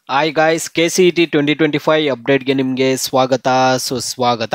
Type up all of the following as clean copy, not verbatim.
Hi guys, KCET 2025 ಅಪ್ಡೇಟ್ಗೆ ನಿಮಗೆ ಸ್ವಾಗತ ಸುಸ್ವಾಗತ.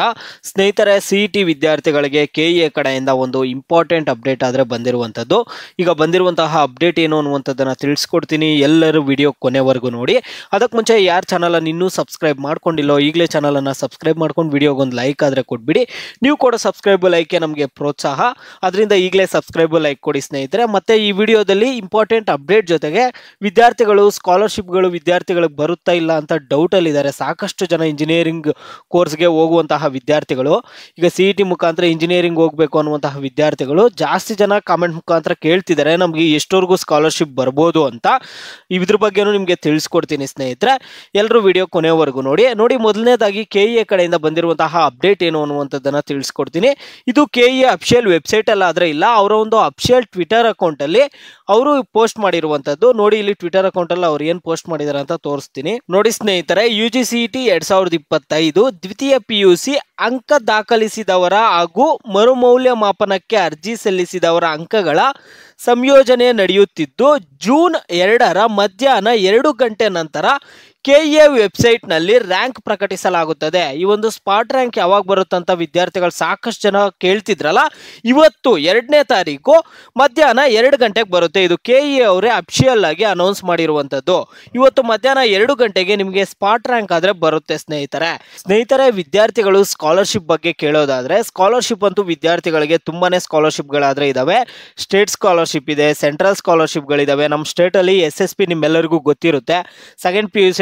ಸ್ನೇಹಿತರೆ, CET ವಿದ್ಯಾರ್ಥಿಗಳಿಗೆ KEA ಕಡೆಯಿಂದ ಒಂದು ಇಂಪಾರ್ಟೆಂಟ್ ಅಪ್ಡೇಟ್ ಆದರೆ ಬಂದಿರುವಂಥದ್ದು. ಈಗ ಬಂದಿರುವಂತಹ ಅಪ್ಡೇಟ್ ಏನು ಅನ್ನುವಂಥದ್ದನ್ನು ತಿಳಿಸ್ಕೊಡ್ತೀನಿ. ಎಲ್ಲರೂ ವಿಡಿಯೋ ಕೊನೆವರೆಗೂ ನೋಡಿ. ಅದಕ್ಕೆ ಮುಂಚೆ ಯಾರು ಚಾನಲನ್ನು ಇನ್ನೂ ಸಬ್ಸ್ಕ್ರೈಬ್ ಮಾಡ್ಕೊಂಡಿಲ್ಲೋ ಈಗಲೇ ಚಾನಲನ್ನು ಸಬ್ಸ್ಕ್ರೈಬ್ ಮಾಡ್ಕೊಂಡು ವಿಡಿಯೋಗೊಂದು ಲೈಕ್ ಆದರೆ ಕೊಟ್ಬಿಡಿ. ನೀವು ಕೂಡ ಸಬ್ಸ್ಕ್ರೈಬ್ ಲೈಕ್ಗೆ ನಮಗೆ ಪ್ರೋತ್ಸಾಹ, ಅದರಿಂದ ಈಗಲೇ ಸಬ್ಸ್ಕ್ರೈಬ್ ಲೈಕ್ ಕೊಡಿ ಸ್ನೇಹಿತರೆ. ಮತ್ತು ಈ ವಿಡಿಯೋದಲ್ಲಿ ಇಂಪಾರ್ಟೆಂಟ್ ಅಪ್ಡೇಟ್ ಜೊತೆಗೆ ವಿದ್ಯಾರ್ಥಿಗಳು ಸ್ಕಾಲರ್ಶಿಪ್ಗಳು ವಿದ್ಯಾರ್ಥಿಗಳು ಬರುತ್ತಾ ಇಲ್ಲ ಅಂತ ಡೌಟ್ ಅಲ್ಲಿ ಇದ್ದಾರೆ. ಸಾಕಷ್ಟು ಜನ ಇಂಜಿನಿಯರಿಂಗ್ ಕೋರ್ಸ್ಗೆ ಹೋಗುವಂತಹ ವಿದ್ಯಾರ್ಥಿಗಳು, ಈಗ CET ಮುಖಾಂತರ ಇಂಜಿನಿಯರಿಂಗ್ ಹೋಗಬೇಕು ಅನ್ನುವಂತಹ ವಿದ್ಯಾರ್ಥಿಗಳು ಜಾಸ್ತಿ ಜನ ಕಾಮೆಂಟ್ ಮುಖಾಂತರ ಕೇಳ್ತಿದ್ದಾರೆ, ನಮಗೆ ಎಷ್ಟವರೆಗೂ ಸ್ಕಾಲರ್ಶಿಪ್ ಬರ್ಬೋದು ಅಂತ. ಇದ್ರ ಬಗ್ಗೆನೂ ನಿಮಗೆ ತಿಳಿಸ್ಕೊಡ್ತೀನಿ ಸ್ನೇಹಿತರೆ. ಎಲ್ಲರೂ ವಿಡಿಯೋ ಕೊನೆವರೆಗೂ ನೋಡಿ. ಮೊದಲನೇದಾಗಿ KEA ಕಡೆಯಿಂದ ಬಂದಿರುವಂತಹ ಅಪ್ಡೇಟ್ ಏನು ಅನ್ನುವಂಥದ್ದನ್ನ ತಿಳಿಸ್ಕೊಡ್ತೀನಿ. ಇದು KEA ಅಫಿಷಿಯಲ್ ವೆಬ್ಸೈಟ್ ಅಲ್ಲ ಆದ್ರೆ ಇಲ್ಲ, ಅವರ ಒಂದು ಅಫಿಷಿಯಲ್ ಟ್ವಿಟರ್ ಅಕೌಂಟ್ ಅಲ್ಲಿ ಅವರು ಪೋಸ್ಟ್ ಮಾಡಿರುವಂತದ್ದು. ನೋಡಿ, ಇಲ್ಲಿ ಟ್ವಿಟರ್ ಅಕೌಂಟ್ ಅಲ್ಲಿ ಅವ್ರು ಏನ್ ಪೋಸ್ಟ್ ಮಾಡಿದಾರೆ ಅಂತ ತೋರಿಸ್ತೀನಿ. ನೋಡಿ ಸ್ನೇಹಿತರೆ, UGCET 2025 ದ್ವಿತೀಯ PUC ಅಂಕ ದಾಖಲಿಸಿದವರ ಹಾಗೂ ಮರುಮೌಲ್ಯಮಾಪನಕ್ಕೆ ಅರ್ಜಿ ಸಲ್ಲಿಸಿದವರ ಅಂಕಗಳ ಸಂಯೋಜನೆ ನಡೆಯುತ್ತಿದ್ದು ಜೂನ್ 2ರ ಮಧ್ಯಾಹ್ನ 2 ಗಂಟೆ ನಂತರ KEA ವೆಬ್ಸೈಟ್ ನಲ್ಲಿ ರ್ಯಾಂಕ್ ಪ್ರಕಟಿಸಲಾಗುತ್ತದೆ. ಈ ಒಂದು ಸ್ಪಾಟ್ ರ್ಯಾಂಕ್ ಯಾವಾಗ ಬರುತ್ತಂತ ವಿದ್ಯಾರ್ಥಿಗಳು ಸಾಕಷ್ಟು ಜನ ಕೇಳ್ತಿದ್ರಲ್ಲ, ಇವತ್ತು 2ನೇ ತಾರೀಕು ಮಧ್ಯಾಹ್ನ 2 ಗಂಟೆಗೆ ಬರುತ್ತೆ. ಇದು KEA ಅವರೇ ಅಫಿಷಿಯಲ್ ಆಗಿ ಅನೌನ್ಸ್ ಮಾಡಿರುವಂತದ್ದು. ಇವತ್ತು ಮಧ್ಯಾಹ್ನ 2 ಗಂಟೆಗೆ ನಿಮಗೆ ಸ್ಪಾಟ್ ರ್ಯಾಂಕ್ ಆದ್ರೆ ಬರುತ್ತೆ ಸ್ನೇಹಿತರೆ. ವಿದ್ಯಾರ್ಥಿಗಳು ಸ್ಕಾಲರ್ಶಿಪ್ ಬಗ್ಗೆ ಕೇಳೋದಾದ್ರೆ, ಸ್ಕಾಲರ್ಶಿಪ್ ಅಂತೂ ವಿದ್ಯಾರ್ಥಿಗಳಿಗೆ ತುಂಬಾನೇ ಸ್ಕಾಲರ್ಶಿಪ್ಗಳಾದ್ರೆ ಇದಾವೆ. ಸ್ಟೇಟ್ ಸ್ಕಾಲರ್ಶಿಪ್ ಇದೆ, ಸೆಂಟ್ರಲ್ ಸ್ಕಾಲರ್ಶಿಪ್ಗಳಿದಾವೆ. ನಮ್ಮ ಸ್ಟೇಟ್ ಅಲ್ಲಿ SSP ನಿಮ್ಮೆಲ್ಲರಿಗೂ ಗೊತ್ತಿರುತ್ತೆ. ಸೆಕೆಂಡ್ PUC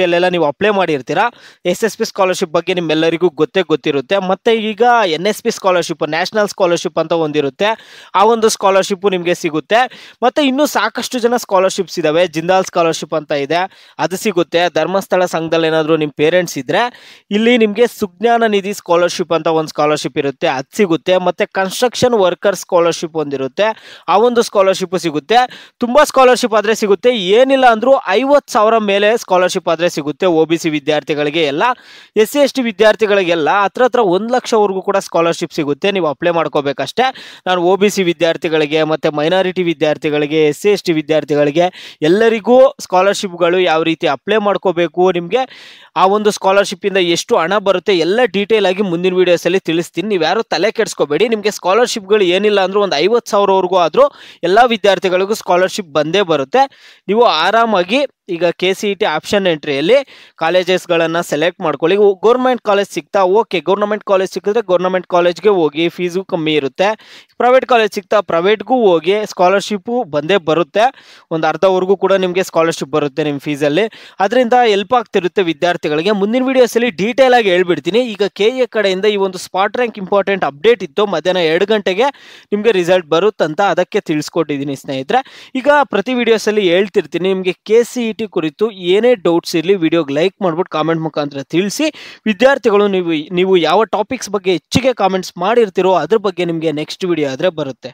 ಅಲ್ಲೆಲ್ಲ ನೀವು ಅಪ್ಲೈ ಮಾಡಿರ್ತೀರಾ. SSP ಸ್ಕಾಲರ್ಶಿಪ್ ಬಗ್ಗೆ ನಿಮ್ಮೆಲ್ಲರಿಗೂ ಗೊತ್ತಿರುತ್ತೆ. ಮತ್ತೆ ಈಗ NSP ಸ್ಕಾಲರ್ಶಿಪ್, ನ್ಯಾಷನಲ್ ಸ್ಕಾಲರ್ಶಿಪ್ ಅಂತ ಒಂದಿರುತ್ತೆ, ಆ ಒಂದು ಸ್ಕಾಲರ್ಶಿಪ್ ನಿಮಗೆ ಸಿಗುತ್ತೆ. ಮತ್ತೆ ಇನ್ನೂ ಸಾಕಷ್ಟು ಜನ ಸ್ಕಾಲರ್ಶಿಪ್ಸ್ ಇದಾವೆ. ಜಿಂದಾಲ್ ಸ್ಕಾಲರ್ಶಿಪ್ ಅಂತ ಇದೆ, ಅದು ಸಿಗುತ್ತೆ. ಧರ್ಮಸ್ಥಳ ಸಂಘದಲ್ಲಿ ಏನಾದರೂ ನಿಮ್ಮ ಪೇರೆಂಟ್ಸ್ ಇದ್ರೆ ಇಲ್ಲಿ ನಿಮಗೆ ಸುಜ್ಞಾನ ನಿಧಿ ಸ್ಕಾಲರ್ಶಿಪ್ ಅಂತ ಒಂದು ಸ್ಕಾಲರ್ಶಿಪ್ ಇರುತ್ತೆ, ಅದು ಸಿಗುತ್ತೆ. ಮತ್ತೆ ಕನ್ಸ್ಟ್ರಕ್ಷನ್ ವರ್ಕರ್ ಸ್ಕಾಲರ್ಶಿಪ್ ಒಂದಿರುತ್ತೆ, ಆ ಒಂದು ಸ್ಕಾಲರ್ಶಿಪ್ ಸಿಗುತ್ತೆ. ತುಂಬಾ ಸ್ಕಾಲರ್ಶಿಪ್ ಆದ್ರೆ ಸಿಗುತ್ತೆ, ಏನಿಲ್ಲ ಅಂದ್ರೂ 50,000 ಮೇಲೆ ಸ್ಕಾಲರ್ಶಿಪ್ ಆದ್ರೆ ಸಿಗುತ್ತೆ. OBC ವಿದ್ಯಾರ್ಥಿಗಳಿಗೆ ಎಲ್ಲ, SC ST ವಿದ್ಯಾರ್ಥಿಗಳಿಗೆಲ್ಲ ಹತ್ರ 1 ಲಕ್ಷವರೆಗೂ ಕೂಡ ಸ್ಕಾಲರ್ಶಿಪ್ ಸಿಗುತ್ತೆ. ನೀವು ಅಪ್ಲೈ ಮಾಡ್ಕೋಬೇಕಷ್ಟೇ. ನಾನು OBC ವಿದ್ಯಾರ್ಥಿಗಳಿಗೆ ಮತ್ತೆ ಮೈನಾರಿಟಿ ವಿದ್ಯಾರ್ಥಿಗಳಿಗೆ, SC ST ವಿದ್ಯಾರ್ಥಿಗಳಿಗೆ ಎಲ್ಲರಿಗೂ ಸ್ಕಾಲರ್ಶಿಪ್ಗಳು ಯಾವ ರೀತಿ ಅಪ್ಲೈ ಮಾಡ್ಕೋಬೇಕು, ನಿಮಗೆ ಆ ಒಂದು ಸ್ಕಾಲರ್ಶಿಪ್ ಇಂದ ಎಷ್ಟು ಹಣ ಬರುತ್ತೆ ಎಲ್ಲ ಡೀಟೇಲ್ ಆಗಿ ಮುಂದಿನ ವಿಡಿಯೋಸ್ ಅಲ್ಲಿ ತಿಳಿಸ್ತೀನಿ. ನೀವು ಯಾರು ತಲೆ ಕೆಡಿಸ್ಕೋಬೇಡಿ. ನಿಮಗೆ ಸ್ಕಾಲರ್ಶಿಪ್ಗಳು ಏನಿಲ್ಲ ಅಂದ್ರೂ ಒಂದು 50,000ವರೆಗೂ ಆದ್ರೂ ಎಲ್ಲ ವಿದ್ಯಾರ್ಥಿಗಳಿಗೂ ಸ್ಕಾಲರ್ಶಿಪ್ ಬಂದೇ ಬರುತ್ತೆ. ನೀವು ಆರಾಮಾಗಿ ಈಗ KCET ಆಪ್ಷನ್ ಎಂಟ್ರಿಯಲ್ಲಿ ಕಾಲೇಜಸ್ಗಳನ್ನು ಸೆಲೆಕ್ಟ್ ಮಾಡ್ಕೊಳ್ಳಿ. ಗೌರ್ಮೆಂಟ್ ಕಾಲೇಜ್ ಸಿಗ್ತಾ ಓಕೆ, ಗೌರ್ಮೆಂಟ್ ಕಾಲೇಜ್ ಸಿಕ್ಕಿದ್ರೆ ಗೌರ್ಮೆಂಟ್ ಕಾಲೇಜ್ಗೆ ಹೋಗಿ, ಫೀಸು ಕಮ್ಮಿ ಇರುತ್ತೆ. ಪ್ರೈವೇಟ್ ಕಾಲೇಜ್ ಸಿಗ್ತಾ ಪ್ರೈವೇಟ್ಗೂ ಹೋಗಿ, ಸ್ಕಾಲರ್ಶಿಪ್ಪು ಬಂದೇ ಬರುತ್ತೆ. ಒಂದು ಅರ್ಧವರೆಗೂ ಕೂಡ ನಿಮಗೆ ಸ್ಕಾಲರ್ಶಿಪ್ ಬರುತ್ತೆ ನಿಮ್ಮ ಫೀಸಲ್ಲಿ. ಅದರಿಂದ ಹೆಲ್ಪ್ ಆಗ್ತಿರುತ್ತೆ ವಿದ್ಯಾರ್ಥಿಗಳಿಗೆ. ಮುಂದಿನ ವೀಡಿಯೋಸಲ್ಲಿ ಡೀಟೇಲ್ ಆಗಿ ಹೇಳ್ಬಿಡ್ತೀನಿ. ಈಗ KEA ಕಡೆಯಿಂದ ಈ ಒಂದು ಸ್ಪಾಟ್ ರ್ಯಾಂಕ್ ಇಂಪಾರ್ಟೆಂಟ್ ಅಪ್ಡೇಟ್ ಇತ್ತು, ಮಧ್ಯಾಹ್ನ 2 ಗಂಟೆಗೆ ನಿಮಗೆ ರಿಸಲ್ಟ್ ಬರುತ್ತಂತ, ಅದಕ್ಕೆ ತಿಳಿಸ್ಕೊಟ್ಟಿದ್ದೀನಿ ಸ್ನೇಹಿತರೆ. ಈಗ ಪ್ರತಿ ವಿಡಿಯೋಸಲ್ಲಿ ಹೇಳ್ತಿರ್ತೀನಿ, ನಿಮಗೆ KCET ಕುರಿತು ಏನೇ ಡೌಟ್ಸ್ ಇರಲಿ ವಿಡಿಯೋಗೆ ಲೈಕ್ ಮಾಡ್ಬಿಟ್ಟು ಕಾಮೆಂಟ್ ಮುಖಾಂತರ ತಿಳಿಸಿ. ವಿದ್ಯಾರ್ಥಿಗಳು ನೀವು ಯಾವ ಟಾಪಿಕ್ಸ್ ಬಗ್ಗೆ ಹೆಚ್ಚಿಗೆ ಕಾಮೆಂಟ್ಸ್ ಮಾಡಿರ್ತೀರೋ ಅದ್ರ ಬಗ್ಗೆ ನಿಮಗೆ ನೆಕ್ಸ್ಟ್ ವಿಡಿಯೋ ಆದರೆ ಬರುತ್ತೆ.